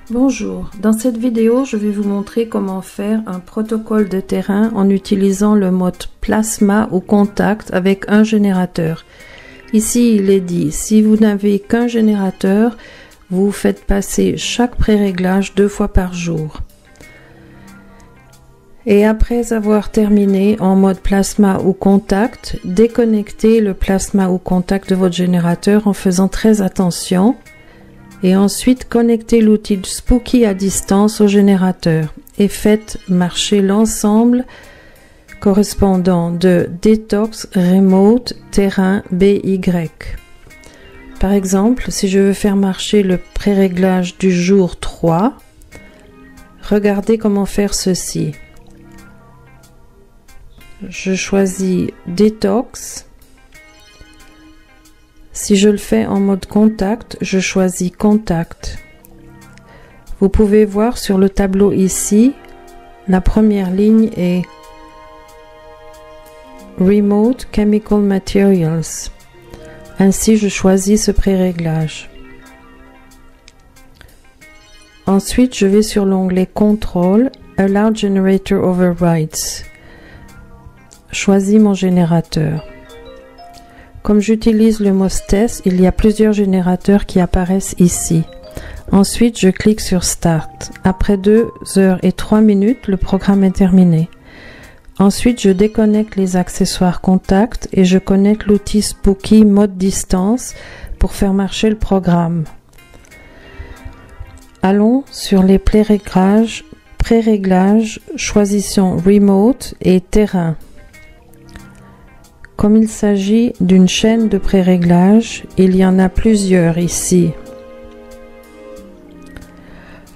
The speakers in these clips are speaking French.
Bonjour, dans cette vidéo je vais vous montrer comment faire un protocole de terrain en utilisant le mode plasma ou contact avec un générateur. Ici il est dit, si vous n'avez qu'un générateur, vous faites passer chaque préréglage 2 fois par jour. Et après avoir terminé en mode plasma ou contact, déconnectez le plasma ou contact de votre générateur en faisant très attention. Et ensuite connectez l'outil Spooky à distance au générateur et faites marcher l'ensemble correspondant de Detox Remote Terrain BY. Par exemple, si je veux faire marcher le préréglage du jour 3, regardez comment faire ceci. Je choisis Detox. Si je le fais en mode contact, je choisis contact. Vous pouvez voir sur le tableau ici, la première ligne est Remote Chemical Materials. Ainsi, je choisis ce préréglage. Ensuite, je vais sur l'onglet Control, Allow Generator Overrides. Choisis mon générateur. Comme j'utilise le MOSTES, il y a plusieurs générateurs qui apparaissent ici. Ensuite, je clique sur Start. Après 2 heures et 3 minutes, le programme est terminé. Ensuite, je déconnecte les accessoires contact et je connecte l'outil Spooky mode distance pour faire marcher le programme. Allons sur les préréglages, choisissons Remote et Terrain. Comme il s'agit d'une chaîne de préréglage, il y en a plusieurs ici.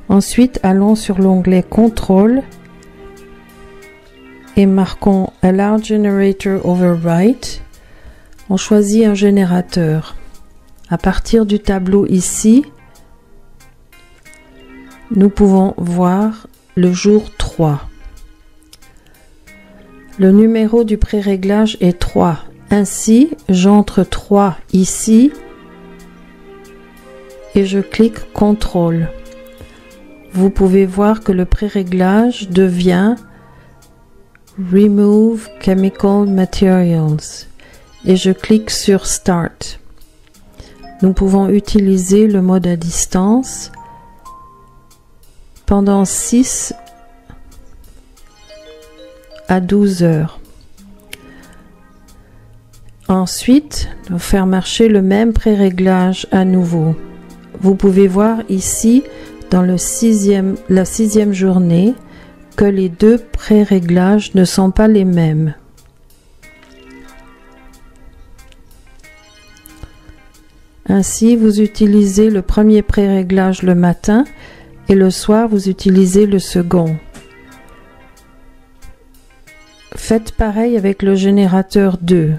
Ensuite, allons sur l'onglet Control et marquons Allow Generator Override. On choisit un générateur. À partir du tableau ici, nous pouvons voir le jour 3. Le numéro du préréglage est 3. Ainsi, j'entre 3 ici et je clique CTRL. Vous pouvez voir que le préréglage devient Remove Chemical Materials et je clique sur Start. Nous pouvons utiliser le mode à distance pendant 6 à 12 heures. Ensuite, faire marcher le même préréglage à nouveau. Vous pouvez voir ici dans la sixième journée que les 2 préréglages ne sont pas les mêmes. Ainsi, vous utilisez le premier préréglage le matin et le soir vous utilisez le second. Faites pareil avec le générateur 2.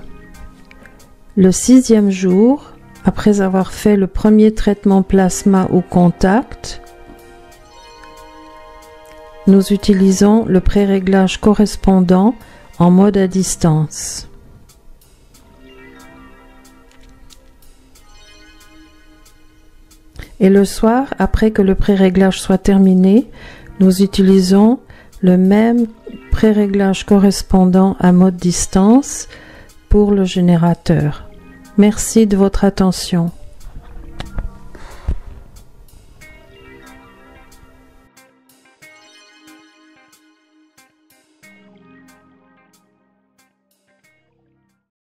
Le 6e jour, après avoir fait le premier traitement plasma ou contact, nous utilisons le préréglage correspondant en mode à distance. Et le soir, après que le préréglage soit terminé, nous utilisons le même préréglage correspondant à mode distance pour le générateur. Merci de votre attention.